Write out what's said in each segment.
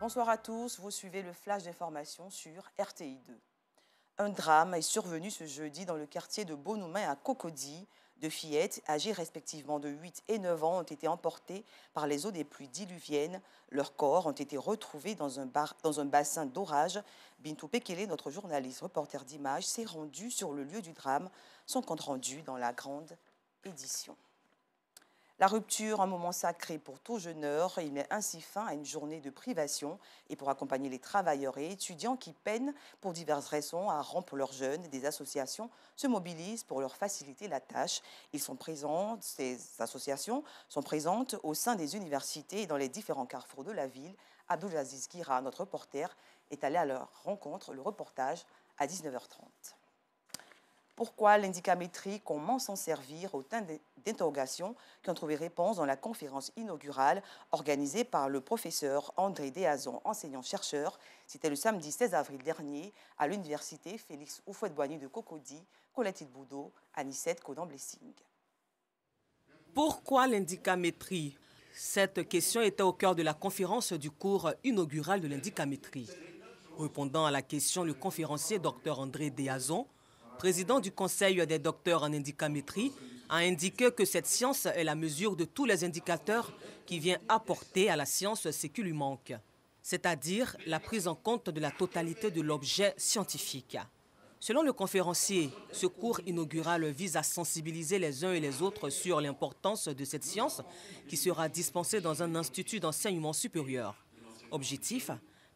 Bonsoir à tous, vous suivez le flash d'information sur RTI2. Un drame est survenu ce jeudi dans le quartier de Bonoumain à Cocody. Deux fillettes, âgées respectivement de 8 et 9 ans, ont été emportées par les eaux des pluies diluviennes. Leurs corps ont été retrouvés dans un bassin d'orage. Bintou Pekele, notre journaliste reporter d'images, s'est rendu sur le lieu du drame. Son compte rendu dans la grande édition. La rupture, un moment sacré pour tout jeuneur, il met ainsi fin à une journée de privation. Et pour accompagner les travailleurs et étudiants qui peinent pour diverses raisons à rompre leurs jeunes, des associations se mobilisent pour leur faciliter la tâche. Ces associations sont présentes au sein des universités et dans les différents carrefours de la ville. Abdulaziz Guira, notre reporter, est allé à leur rencontre. Le reportage à 19h30. Pourquoi l'indicamétrie, comment s'en servir, autant d'interrogations qui ont trouvé réponse dans la conférence inaugurale organisée par le professeur André Déazon, enseignant-chercheur. C'était le samedi 16 avril dernier à l'université Félix Houphouët-Boigny de Cocody, Colette Boudot, Anicette Codan-Blessing. Pourquoi l'indicamétrie? Cette question était au cœur de la conférence du cours inaugural de l'indicamétrie. Répondant à la question, le conférencier Dr André Déazon, président du Conseil des docteurs en indicamétrie, a indiqué que cette science est la mesure de tous les indicateurs qui vient apporter à la science ce qui lui manque, c'est-à-dire la prise en compte de la totalité de l'objet scientifique. Selon le conférencier, ce cours inaugural vise à sensibiliser les uns et les autres sur l'importance de cette science qui sera dispensée dans un institut d'enseignement supérieur. Objectif,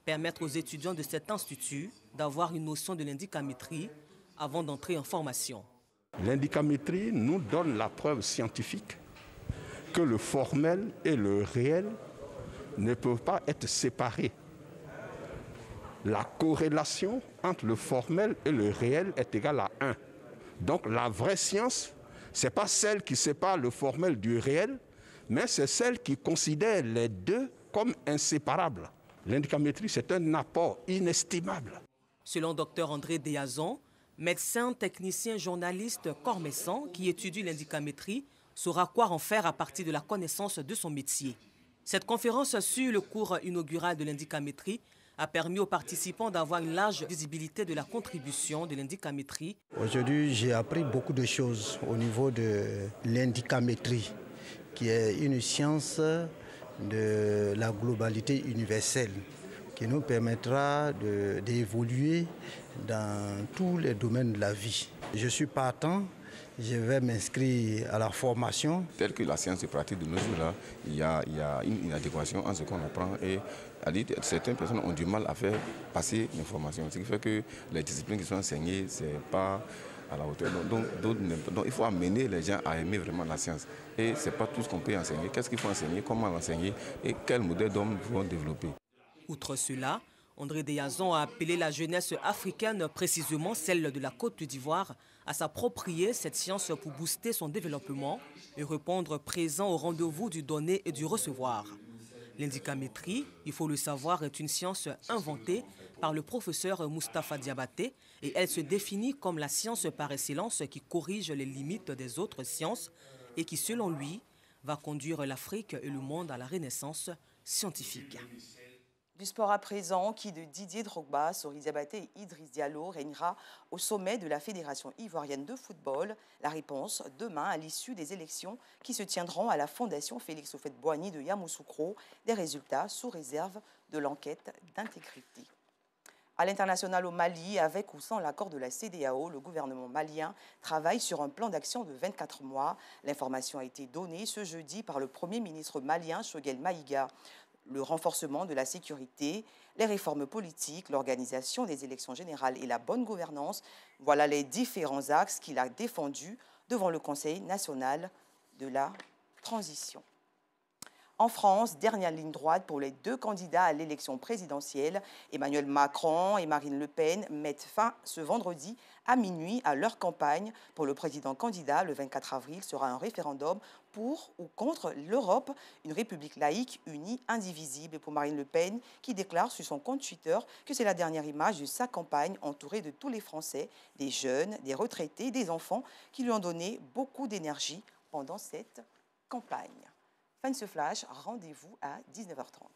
permettre aux étudiants de cet institut d'avoir une notion de l'indicamétrie avant d'entrer en formation. L'indicamétrie nous donne la preuve scientifique que le formel et le réel ne peuvent pas être séparés. La corrélation entre le formel et le réel est égale à 1. Donc la vraie science, ce n'est pas celle qui sépare le formel du réel, mais c'est celle qui considère les deux comme inséparables. L'indicamétrie, c'est un apport inestimable. Selon Dr André Déazon, médecin, technicien, journaliste, cormescent qui étudie l'indicamétrie, saura quoi en faire à partir de la connaissance de son métier. Cette conférence sur le cours inaugural de l'indicamétrie a permis aux participants d'avoir une large visibilité de la contribution de l'indicamétrie. Aujourd'hui, j'ai appris beaucoup de choses au niveau de l'indicamétrie, qui est une science de la globalité universelle, qui nous permettra d'évoluer dans tous les domaines de la vie. Je suis partant, je vais m'inscrire à la formation. Tel que la science se pratique de nos jours-là, il y a une inadéquation en ce qu'on apprend et certaines personnes ont du mal à faire passer l'information. Ce qui fait que les disciplines qui sont enseignées, ce n'est pas à la hauteur. Donc il faut amener les gens à aimer vraiment la science. Et ce n'est pas tout ce qu'on peut enseigner. Qu'est-ce qu'il faut enseigner, comment l'enseigner et quel modèle d'homme vont développer. Outre cela, André Déazon a appelé la jeunesse africaine, précisément celle de la Côte d'Ivoire, à s'approprier cette science pour booster son développement et répondre présent au rendez-vous du donner et du recevoir. L'indicamétrie, il faut le savoir, est une science inventée par le professeur Moustapha Diabaté et elle se définit comme la science par excellence qui corrige les limites des autres sciences et qui, selon lui, va conduire l'Afrique et le monde à la renaissance scientifique. Du sport à présent, qui de Didier Drogba, Sori Diabaté et Idriss Diallo régnera au sommet de la Fédération ivoirienne de football? La réponse demain à l'issue des élections qui se tiendront à la Fondation Félix Houphouët-Boigny de Yamoussoukro, des résultats sous réserve de l'enquête d'intégrité. À l'international au Mali, avec ou sans l'accord de la CEDEAO, le gouvernement malien travaille sur un plan d'action de 24 mois. L'information a été donnée ce jeudi par le Premier ministre malien, Choguel Maïga. Le renforcement de la sécurité, les réformes politiques, l'organisation des élections générales et la bonne gouvernance, voilà les différents axes qu'il a défendus devant le Conseil national de la transition. En France, dernière ligne droite pour les deux candidats à l'élection présidentielle. Emmanuel Macron et Marine Le Pen mettent fin ce vendredi à minuit à leur campagne. Pour le président candidat, le 24 avril sera un référendum pour ou contre l'Europe, une république laïque, unie, indivisible. Et pour Marine Le Pen, qui déclare sur son compte Twitter que c'est la dernière image de sa campagne entourée de tous les Français, des jeunes, des retraités, des enfants qui lui ont donné beaucoup d'énergie pendant cette campagne. Fin de ce flash, rendez-vous à 19h30.